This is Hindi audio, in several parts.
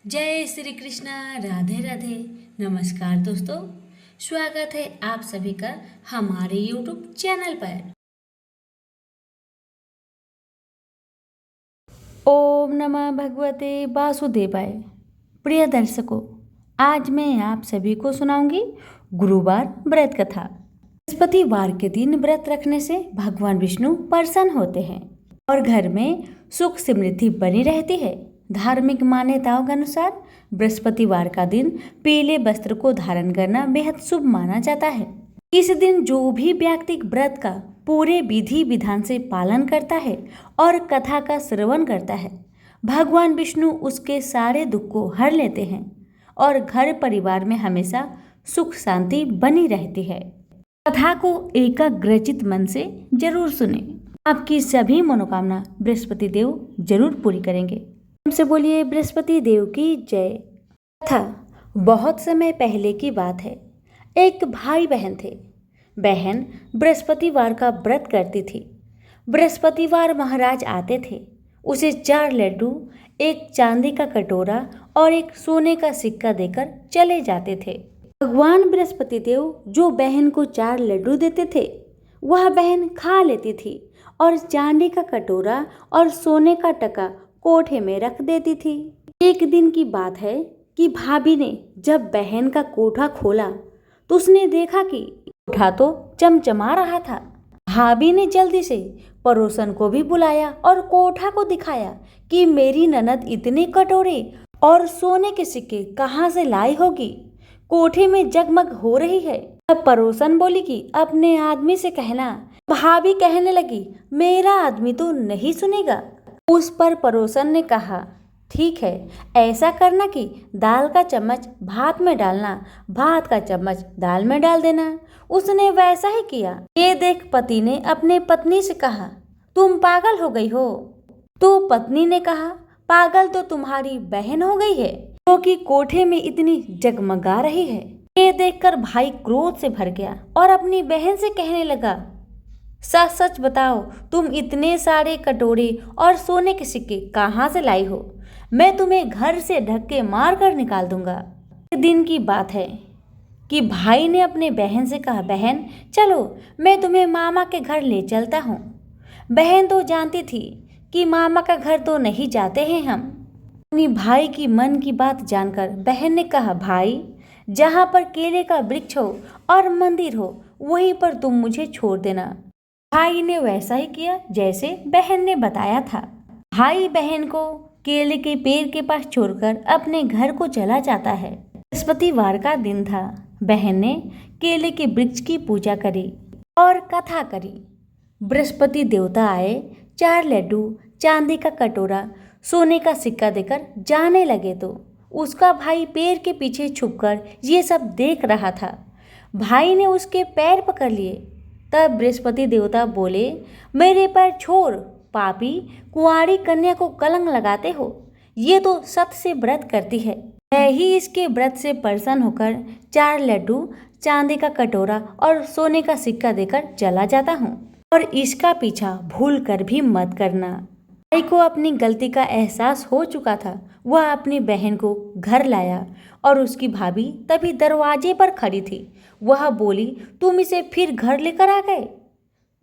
जय श्री कृष्णा। राधे राधे। नमस्कार दोस्तों, स्वागत है आप सभी का हमारे YouTube चैनल पर। ओम नमः भगवते वासुदेवाय। प्रिय दर्शकों, आज मैं आप सभी को सुनाऊंगी गुरुवार व्रत कथा। बृहस्पतिवार के दिन व्रत रखने से भगवान विष्णु प्रसन्न होते हैं और घर में सुख समृद्धि बनी रहती है। धार्मिक मान्यताओं के अनुसार बृहस्पतिवार का दिन पीले वस्त्र को धारण करना बेहद शुभ माना जाता है। इस दिन जो भी व्यक्ति व्रत का पूरे विधि विधान से पालन करता है और कथा का श्रवण करता है, भगवान विष्णु उसके सारे दुख को हर लेते हैं और घर परिवार में हमेशा सुख शांति बनी रहती है। कथा को एकाग्रचित मन से जरूर सुने, आपकी सभी मनोकामना बृहस्पति देव जरूर पूरी करेंगे। हमसे बोलिए बृहस्पति देव की जय। कथा बहुत समय पहले की बात है। एक भाई बहन थे। बहन बृहस्पतिवार का व्रत करती थी। बृहस्पतिवार महाराज आते थे। उसे 4 लड्डू, एक चांदी का कटोरा और एक सोने का सिक्का देकर चले जाते थे। भगवान बृहस्पति देव जो बहन को 4 लड्डू देते थे, वह बहन खा लेती थी और चांदी का कटोरा और सोने का टका कोठे में रख देती थी। एक दिन की बात है कि भाभी ने जब बहन का कोठा खोला तो उसने देखा कि कोठा तो चमचमा रहा था। भाभी ने जल्दी से पड़ोसन को भी बुलाया और कोठा को दिखाया कि मेरी ननद इतने कटोरे और सोने के सिक्के कहाँ से लाई होगी, कोठे में जगमग हो रही है। अब पड़ोसन बोली कि अपने आदमी से कहना। भाभी कहने लगी, मेरा आदमी तो नहीं सुनेगा। उस पर पड़ोसन ने कहा, ठीक है, ऐसा करना कि दाल का चम्मच भात में डालना, भात का चम्मच दाल में डाल देना। उसने वैसा ही किया। ये देख पति ने अपने पत्नी से कहा, तुम पागल हो गई हो। तो पत्नी ने कहा, पागल तो तुम्हारी बहन हो गई है, क्योंकि कोठे में इतनी जगमगा रही है। ये देखकर भाई क्रोध से भर गया और अपनी बहन से कहने लगा, सच सच बताओ, तुम इतने सारे कटोरे और सोने के सिक्के कहाँ से लाई हो? मैं तुम्हें घर से धक्के मार कर निकाल दूंगा। एक दिन की बात है कि भाई ने अपने बहन से कहा, बहन चलो मैं तुम्हें मामा के घर ले चलता हूँ। बहन तो जानती थी कि मामा का घर तो नहीं जाते हैं हम। अपनी भाई की मन की बात जानकर बहन ने कहा, भाई जहाँ पर केले का वृक्ष हो और मंदिर हो वहीं पर तुम मुझे छोड़ देना। भाई ने वैसा ही किया जैसे बहन ने बताया था। भाई बहन को केले के पेड़ के पास छोड़कर अपने घर को चला जाता है। बृहस्पतिवार का दिन था। बहन ने केले के वृक्ष की पूजा करी और कथा करी। बृहस्पति देवता आए, 4 लड्डू, चांदी का कटोरा, सोने का सिक्का देकर जाने लगे तो उसका भाई पेड़ के पीछे छुपकर ये सब देख रहा था। भाई ने उसके पैर पकड़ लिए। तब बृहस्पति देवता बोले, मेरे पैर छोड़, पापी, कुंवारी कन्या को कलंक लगाते हो। ये तो सत से व्रत करती है। मैं ही इसके व्रत से प्रसन्न होकर 4 लड्डू, चांदी का कटोरा और सोने का सिक्का देकर चला जाता हूँ और इसका पीछा भूल कर भी मत करना। भाई को अपनी गलती का एहसास हो चुका था। वह अपनी बहन को घर लाया और उसकी भाभी तभी दरवाजे पर खड़ी थी। वह बोली, तुम इसे फिर घर लेकर आ गए?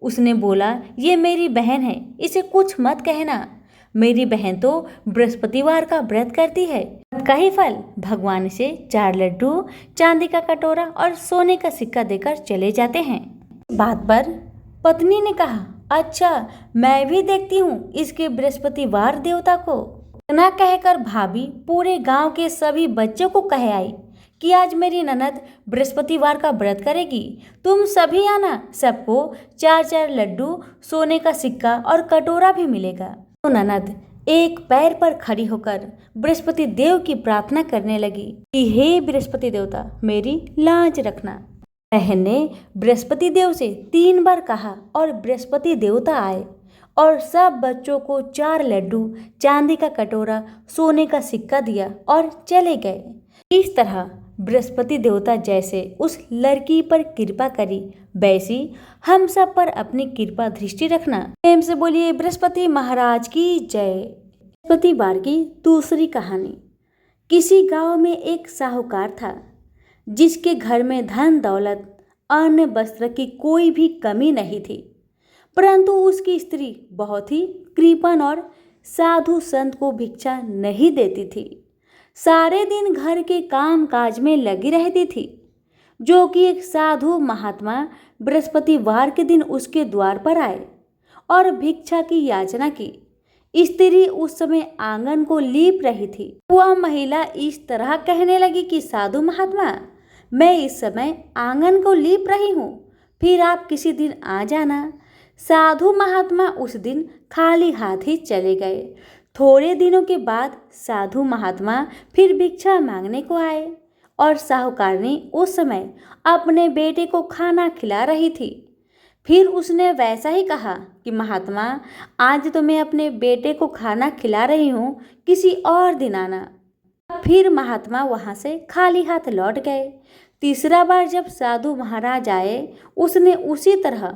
उसने बोला, ये मेरी बहन है, इसे कुछ मत कहना। मेरी बहन तो बृहस्पतिवार का व्रत करती है। व्रत का ही फल भगवान से 4 लड्डू, चांदी का कटोरा और सोने का सिक्का देकर चले जाते हैं। बात पर पत्नी ने कहा, अच्छा मैं भी देखती हूँ इसके बृहस्पतिवार देवता को। इतना कहकर भाभी पूरे गांव के सभी बच्चों को कह आई कि आज मेरी ननद बृहस्पतिवार का व्रत करेगी, तुम सभी आना, सबको 4-4 लड्डू, सोने का सिक्का और कटोरा भी मिलेगा। तो ननद एक पैर पर खड़ी होकर बृहस्पति देव की प्रार्थना करने लगी कि हे बृहस्पति देवता, मेरी लाज रखना। बहन ने बृहस्पति देव से 3 बार कहा और बृहस्पति देवता आए और सब बच्चों को 4 लड्डू, चांदी का कटोरा, सोने का सिक्का दिया और चले गए। इस तरह बृहस्पति देवता जैसे उस लड़की पर कृपा करी, वैसी हम सब पर अपनी कृपा दृष्टि रखना। प्रेम से बोलिए बृहस्पति महाराज की जय। बृहस्पतिवार की दूसरी कहानी। किसी गांव में एक साहूकार था जिसके घर में धन दौलत अन्न वस्त्र की कोई भी कमी नहीं थी, परंतु उसकी स्त्री बहुत ही कृपण और साधु संत को भिक्षा नहीं देती थी। सारे दिन घर के काम काज में लगी रहती थी। जो कि एक साधु महात्मा बृहस्पतिवार के दिन उसके द्वार पर आए और भिक्षा की याचना की। स्त्री उस समय आंगन को लीप रही थी। वह महिला इस तरह कहने लगी कि साधु महात्मा, मैं इस समय आंगन को लीप रही हूँ, फिर आप किसी दिन आ जाना। साधु महात्मा उस दिन खाली हाथ ही चले गए। थोड़े दिनों के बाद साधु महात्मा फिर भिक्षा मांगने को आए और साहूकारनी उस समय अपने बेटे को खाना खिला रही थी। फिर उसने वैसा ही कहा कि महात्मा, आज तो मैं अपने बेटे को खाना खिला रही हूँ, किसी और दिन आना। फिर महात्मा वहाँ से खाली हाथ लौट गए। तीसरा बार जब साधु महाराज आए, उसने उसी तरह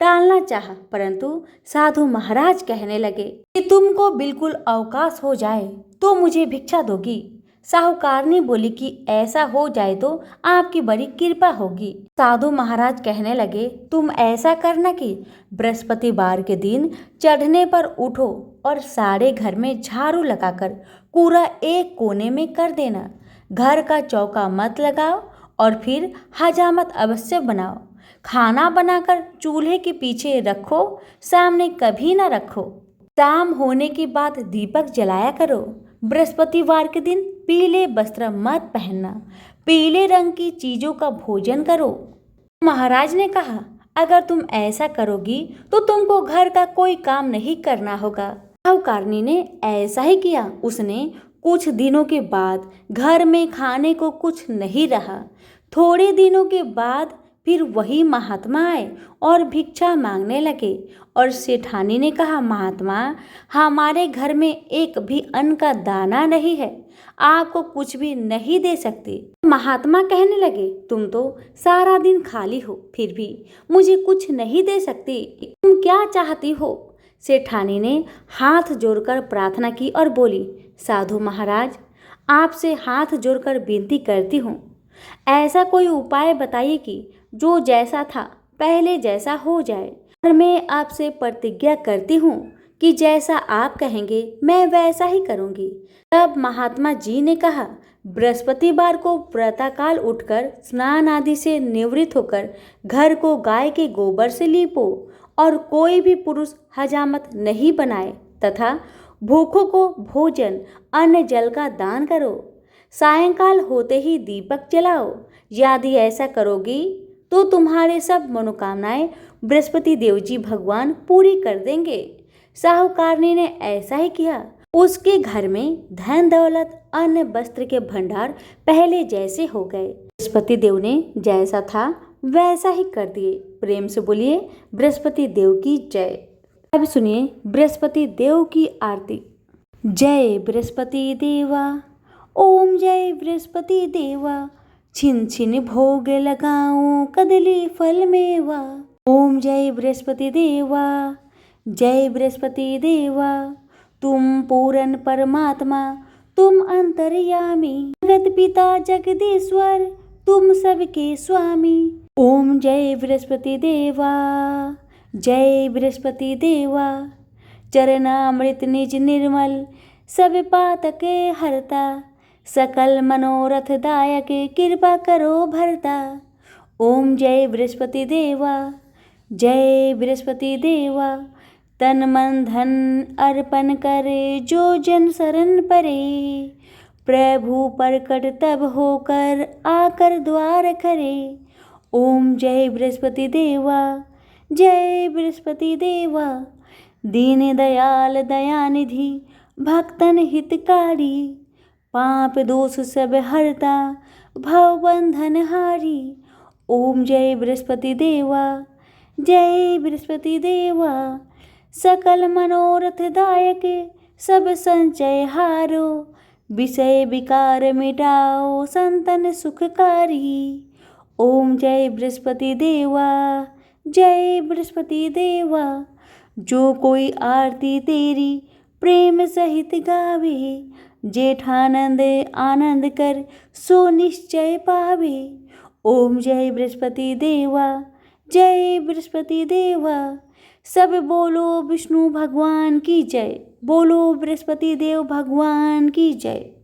टालना चाहा, परंतु साधु महाराज कहने लगे कि तुमको बिल्कुल अवकाश हो जाए तो मुझे भिक्षा दोगी। साहूकारनी बोली कि ऐसा हो जाए तो आपकी बड़ी कृपा होगी। साधु महाराज कहने लगे, तुम ऐसा करना कि बृहस्पतिवार के दिन चढ़ने पर उठो और सारे घर में झाड़ू लगाकर कूड़ा एक कोने में कर देना। घर का चौका मत लगाओ और फिर हजामत अवश्य बनाओ। खाना बनाकर चूल्हे के पीछे रखो, सामने कभी ना रखो। शाम होने के बाद दीपक जलाया करो। बृहस्पतिवार के दिन पीले वस्त्र मत पहनना। पीले रंग की चीजों का भोजन करो। महाराज ने कहा, अगर तुम ऐसा करोगी तो तुमको घर का कोई काम नहीं करना होगा। साहूकारनी ने ऐसा ही किया। उसने कुछ दिनों के बाद घर में खाने को कुछ नहीं रहा। थोड़े दिनों के बाद फिर वही महात्मा आए और भिक्षा मांगने लगे और सेठानी ने कहा, महात्मा, हमारे घर में एक भी अन्न का दाना नहीं है, आपको कुछ भी नहीं दे सकती। महात्मा कहने लगे, तुम तो सारा दिन खाली हो, फिर भी मुझे कुछ नहीं दे सकती, तुम क्या चाहती हो? सेठानी ने हाथ जोड़कर प्रार्थना की और बोली, साधु महाराज, आपसे हाथ जोड़कर विनती करती हूँ, ऐसा कोई उपाय बताइए कि जो जैसा था पहले जैसा हो जाए। और मैं आपसे प्रतिज्ञा करती हूँ कि जैसा आप कहेंगे मैं वैसा ही करूँगी। तब महात्मा जी ने कहा, बृहस्पतिवार को प्रातःकाल उठकर स्नान आदि से निवृत्त होकर घर को गाय के गोबर से लीपो और कोई भी पुरुष हजामत नहीं बनाए तथा भूखों को भोजन अन्न जल का दान करो। सायंकाल होते ही दीपक जलाओ। यदि ऐसा करोगी तो तुम्हारे सब मनोकामनाएं बृहस्पति देव जी भगवान पूरी कर देंगे। साहूकारनी ने ऐसा ही किया। उसके घर में धन दौलत अन्न वस्त्र के भंडार पहले जैसे हो गए। बृहस्पति देव ने जैसा था वैसा ही कर दिए। प्रेम से बोलिए बृहस्पति देव की जय। अब सुनिए बृहस्पति देव की आरती। जय बृहस्पति देवा, ओम जय बृहस्पति देवा, छिन छिन भोग लगाऊं कदली फल मेवा। ओम जय बृहस्पति देवा, जय बृहस्पति देवा, तुम पूर्ण परमात्मा, तुम अंतर्यामी, जगत पिता जगदीश्वर, तुम सबके स्वामी। ओम जय बृहस्पति देवा, जय बृहस्पति देवा, चरणामृत निज निर्मल, सब पातके हरता, सकल मनोरथ दायक कृपा करो भरता। ओम जय बृहस्पति देवा, जय बृहस्पति देवा, तन मन धन अर्पण करे जो जन शरण परे, प्रभु प्रकट तब होकर आकर द्वार करे। ओम जय बृहस्पति देवा, जय बृहस्पति देवा, दीन दयाल दयानिधि, भक्तन हितकारी, पाप दोष सब हरता, भव बंधन हारी। ओम जय बृहस्पति देवा, जय बृहस्पति देवा, सकल मनोरथ दायक, सब संचय हारो, विषय विकार मिटाओ, संतन सुखकारी। ओम जय बृहस्पति देवा, जय बृहस्पति देवा, जो कोई आरती तेरी प्रेम सहित गावे, जेठानंद आनंद कर सो निश्चय पावे। ओम जय बृहस्पति देवा, जय बृहस्पति देवा। सब बोलो विष्णु भगवान की जय, बोलो बृहस्पति देव भगवान की जय।